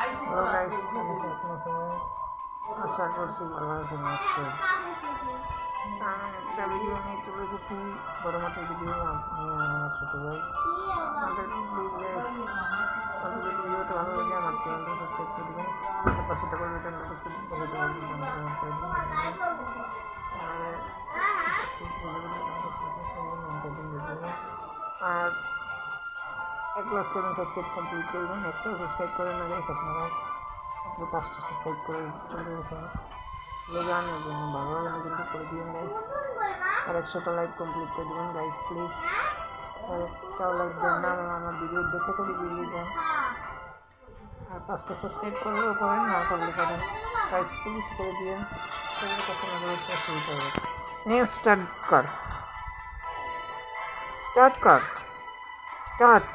Guys কেমন সময় আশা করছি ভালো আছেন আজকে একটা ভিডিও নিয়ে চলে এসেছি বড় মাঠের ভিডিও নিয়ে আমার ছোট ভাই আমাদের প্লিজ গাইস আমাদের ভিডিওটা ভালো লাগে আমার চ্যানেলটা সাবস্ক্রাইব করে দেবেন পাশে থাকা বেলটা প্রেস করে দিতে আর 1,00,000 চ্যানেল সাবস্ক্রাইব কমপ্লিট করবেন একটা সাবস্ক্রাইব করেন না গাইস আপনারা মাত্র 5টা সাবস্ক্রাইব করে চলে গেছেন জানেন ভালো লাগে কিন্তু করে দিবেন গাইস আর 100টা লাইক কমপ্লিট করে দেবেন গাইস প্লিজ আর একটা লাইক দেন না আমার ভিডিও দেখে করে বেরিয়ে যান আর 5টা সাবস্ক্রাইব করলেও করেন না করলে করেন গাইস প্লিজ করে দিবেন তাহলে কথা না বলে শুরু করব নিউ স্টার্ট কর স্টার্ট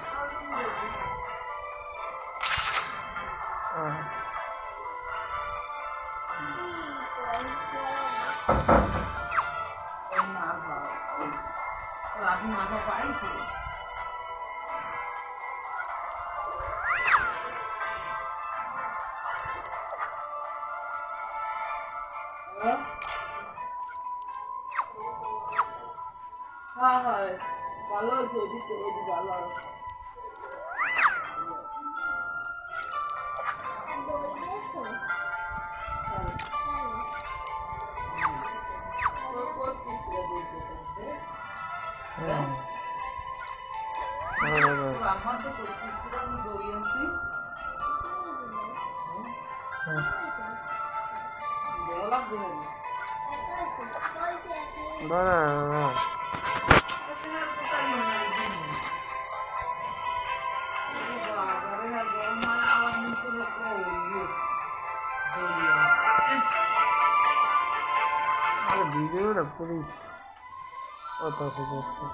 ভালো হয়েছে ওদিকে ভালো আমার তো 25 টাকা আমি দই আনছি দেওয়া লাগবে না ভিডিওটা পুরি অত হচ্ছে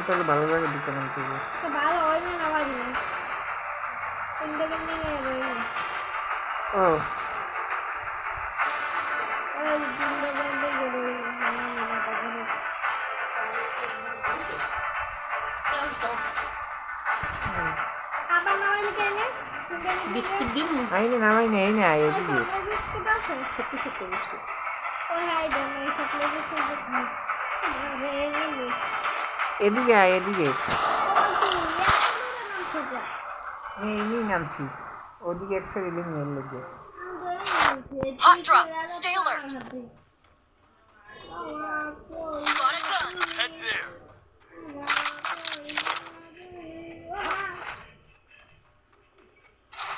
তাহলে ভালো লাগে দোকান থেকে ভালো হয় না আওয়াজ নেই ও বিস্কুট দিন আইনে নামাই নেই না এদিকে বিস্কুট আছে ছোট্ট ছোট্ট বিস্কুট এদিকে আয় এদিকে এমনি নামছি ওদিকে একটা রিলিং মেল লেগে Hot drop. Stay alert. Got a gun. Head there.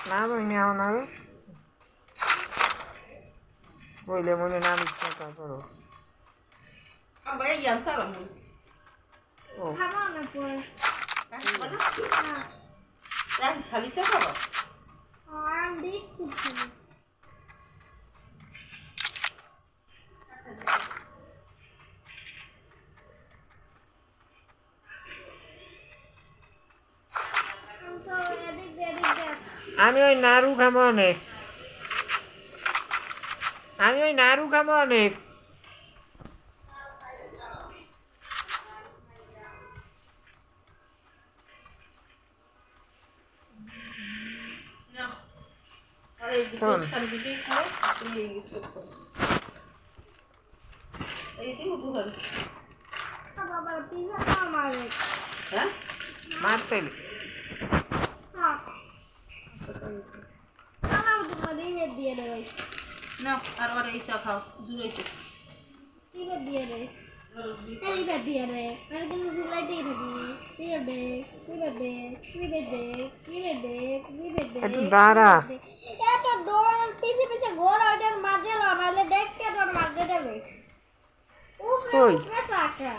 না ভাই নেও না বইলে মনে নাম ইচ্ছা করো ভাই ইয়ান সালাম ও খাবো না পরে খালি চা খাবো আর বিস্কুট খাবো আমি ওই নাড়ু খাবো অনেক মারতে না আর ওর এই চা খাও জুড়েছো দাঁড়া এত দৌড় পিছে পিছে ঘোর ওইটার মাঝে লড়ালে দেখ কই চাকা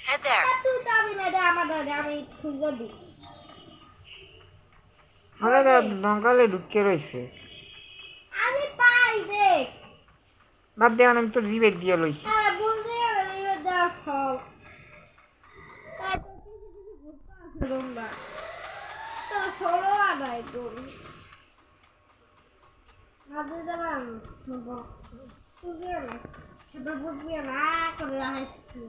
Head there. তুই তো আমি না দে আমার দাদা আমি খুঁজে দিই মানে জঙ্গলে ঢুকে রয়েছে আমি পাই দেখ বাদ দেওয়ান আমি তো রিবেক দিয়ে লই আরে বুঝতে হবে না এবার দেওয়ার ফল তাই তো কিছু কিছু ঘুরতে আছে তোমরা তোমরা ষোলো আদায় করি ভাবতে যাবেন বুঝবে না সেটা বুঝবি না করে আসছি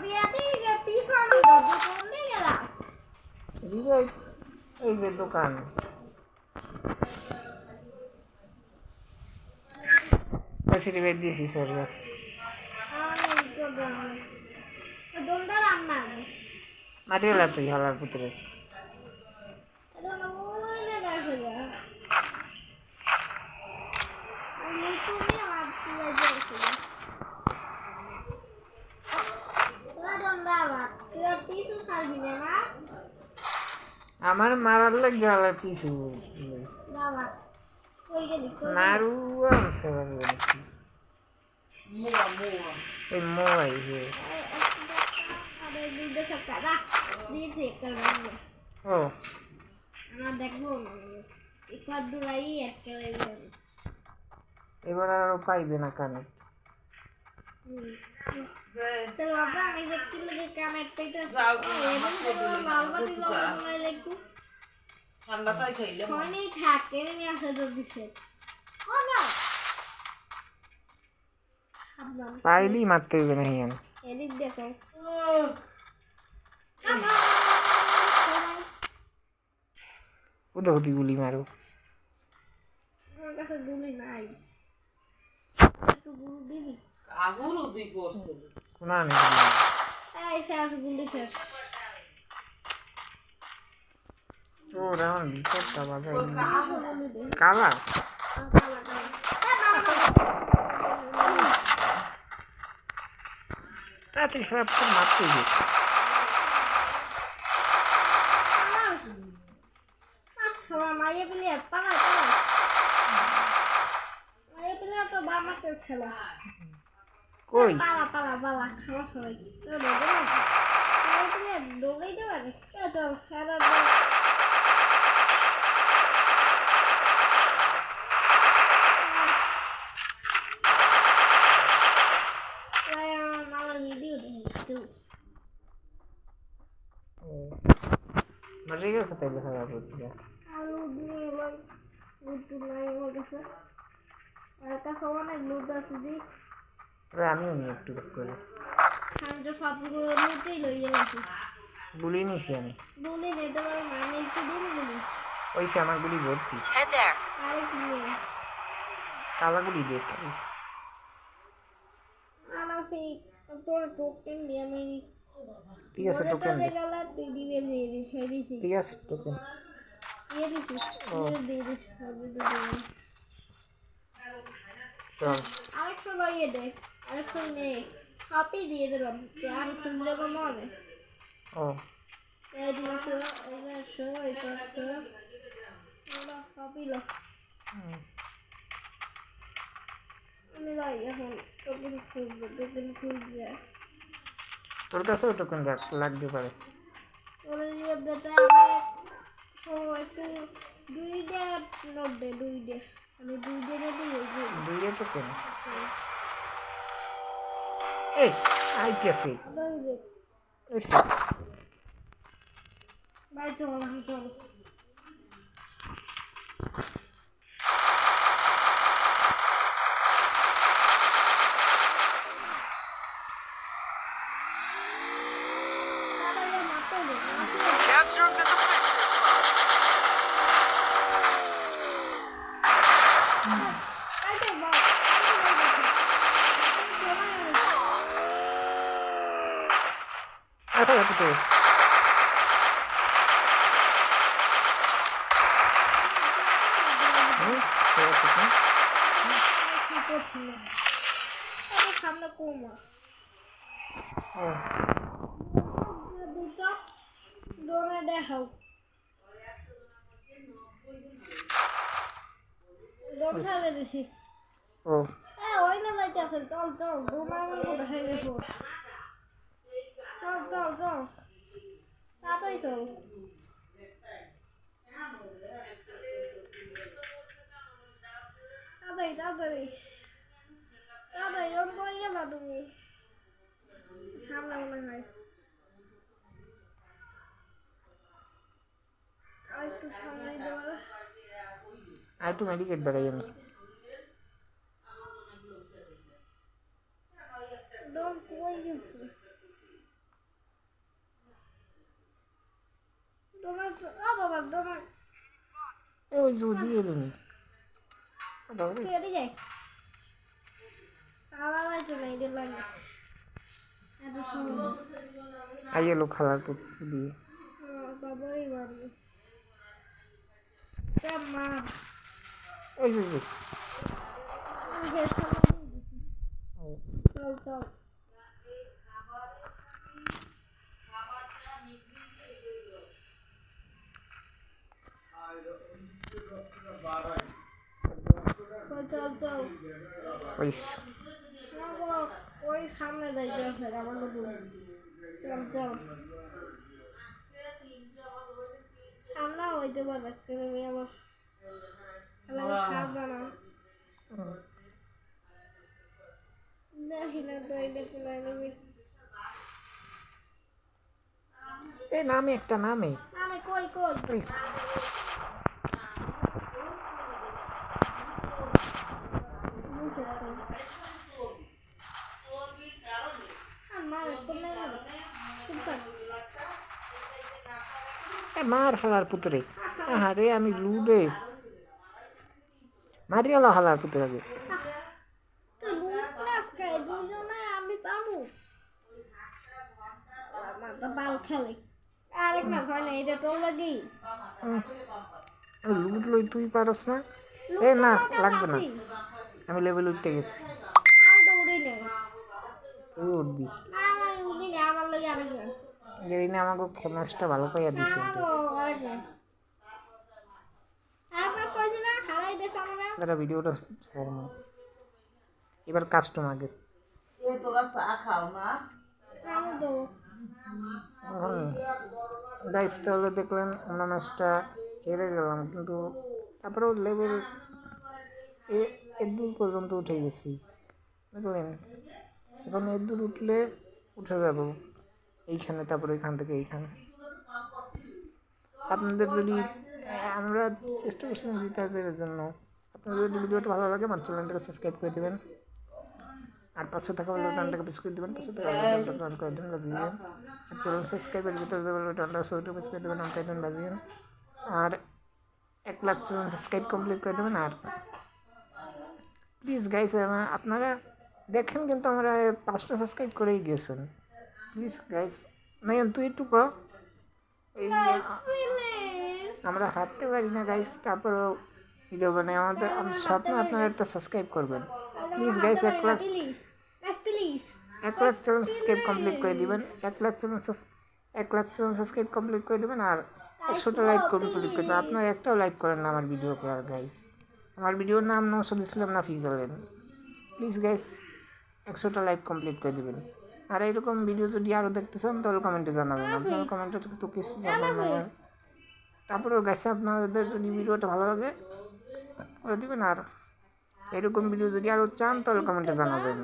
বিয়া দিয়ে পিছনে দরজা করলে গেলাম রিবেক এই যে দোকান বেশি রিবেক দিয়েছি সরি দোলটা রান্না মাটিওলা তুই হলার পুত্রে আমার মারার লাগে গেলে পিছু নাড়ু আনছে এই মই যে ও দেখবো একবার দূরাই একটা এবার আর পাইবে না কানে তো বাবা আমি দেখতে লাগে কানের পেটে যাও লালবাতি লাগাই লাগু ঠান্ডা তাই খাইলে ফোনই থাকে নি আসে তো দিছে কোনা আপনার পাইলি মারতে হইবে না হিয়ান এদিক দেখো উদে হতি গুলি মারো আমার কাছে গুলি নাই একটু গুলি দিবি আগুরও দুই করছে কোনা নেই এই শেষ গুলি শেষ তোর এখন বিপদটা বাজাই গুলি দে কালা তাতে সব তো মারতে হবে সবাই মাইয়ে পেলে পালা মাইয়ে পেলে তো বামাকে খেলা কই পালা পালা পালা খাওয়া সবাই তো দৌড়ে মাইয়ে পেলে দৌড়াইতে পারে তো সারা আমার ভিডিও দেখতে মারি গেছে তাই দেখা যাবে বুঝিয়া আলু দিয়ে এবার লুটু নাই আমার কাছে আর কাছে অনেক লুট আছে যে তবে আমিও নিই একটু করে আমি তো সবগুলো লুটেই লই গেছি গুলি নিছি আমি বলে নিতে পারো মানে একটু দিন বলি ওইসে আমার গুলি ভর্তি Head there. আরে কি কালা গুলি দিয়ে খালি আমার ফেক তোর টোকেন দিয়ে আমি ঠিক আছে টোকেন দে গেলা তুই দিবে দিয়ে দিস দিছি ঠিক আছে টোকেন দিয়ে দিছি দিয়ে দিস হবে তো দিয়ে চল আরেকশো লইয়ে দে আরেকশো নে সবই দিয়ে দিলাম আর খুললে তো মনে ও এই দিনশো এগারোশো এগারোশো সবই লো আমি লাই এখন টোকেন খুঁজবে তোর কাছেও টোকেন লাগতে পারে ওরে দিয়ে বেটা আমার একটু দুইটা নোট দে দুইটা আমি দুইটা দিয়ে দুইয়ে টোকেন এই আইতেছে এসে বাই চল চল Capture the defender. আরে এত সামনে কমা ও দুটো ডোমে দেখাও ডোম খাবে বেশি ও যাইতেছে চল চল দৌড়ার মতো দেখাই দেখো চল চল চল তাড়াতাড়ি চল তাড়াতাড়ি তাড়াতাড়ি তাড়াতাড়ি ওরকম করে গেলা তুমি সামনে মনে হয় আর একটু সামনে দেওয়ার আর একটু মেডিকেট বেড়াই আমি ডোন কই গেছে ডোনার ও বাবা ডোনার ওই যে দিয়ে তুমি তুই এদিকে যাই আলাদাই তো নাই দিল লাগে এত সুন্দর আইয়ে লোক খালার পুত দিয়ে বাবাই মারবে মা ওই যে চল চল চল চল চল ওই ওই সামনে যাইতে আছে আমার লোক চল চল আমরা হইতে পারে তুমি আবার সাবধানা দেখি না তো এই দেখি না এই নামে একটা নামে আমি কই কই ওই মার হালার পুতরে আরে আমি লুডে মারিয়ালো হালার পুতরে আগে আমি পাবো বাল খেলে আরেক না হয় না এটা তোর লাগি লুড লই তুই পারস না এ না লাগবে না আমি লেভেল উঠতে গেছি আমি তো উড়ি না তুই উঠবি আমি উড়ি না আমার লাগে আরেকজন যেদিন আমাকে ফেমাসটা ভালো পাইয়া দিছে তারা ভিডিওটা ছাড়বো এবার কাস্টম আগে তোরা চা খাও না গাইস তাহলে দেখলেন আমরা ম্যাচটা হেরে গেলাম কিন্তু তারপরেও লেভেল এর দূর পর্যন্ত উঠে গেছি বুঝলেন এখন এর দূর উঠলে উঠে যাব এইখানে তারপরে এখান থেকে এইখানে আপনাদের যদি আমরা চেষ্টা করছিলাম জিতার জন্য আপনাদের যদি ভিডিওটা ভালো লাগে আমার চ্যানেলটাকে সাবস্ক্রাইব করে দেবেন আর পাশে থাকা বাটনটাকে প্রেস করে দেবেন পাশে থাকা বাটনটাকে অন করে দেবেন বাজিয়ে আর চ্যানেল সাবস্ক্রাইবের ভিতরে বাটনটা সৌটা প্রেস করে দেবেন অন করে দেবেন বাজিয়ে আর 1 লাখ চ্যানেল সাবস্ক্রাইব কমপ্লিট করে দেবেন আর প্লিজ গাইস আপনারা দেখেন কিন্তু আমরা 5টা সাবস্ক্রাইব করেই গেছেন প্লিজ গাইস নয়ন তুই একটু কর আমরা হাঁটতে পারি না গাইস তারপরেও ভিডিও বানাই আমাদের আমি স্বপ্ন আপনারা একটা সাবস্ক্রাইব করবেন please guys 1 lakh channel subscribe complete করে দিবেন 1 লাখ চ্যানেল সাবস্ক্রাইব কমপ্লিট করে দেবেন আর 100টা লাইক কমপ্লিট করে দেবেন আপনারা একটাও লাইক করেন না আমার ভিডিওকে আর গাইস আমার ভিডিওর নাম নৌশাদ ইসলাম নাফিজ আলেন প্লিজ গাইস 100টা লাইক কমপ্লিট করে দেবেন আর এরকম ভিডিও যদি আরও দেখতে চান তাহলে কমেন্টে জানাবেন আপনার কমেন্টে তো কিছু জানাবেন তারপরেও গাইস আপনাদের যদি ভিডিওটা ভালো লাগে করে দেবেন আর এরকম ভিডিও যদি আরও চান তাহলে কমেন্টে জানাবেন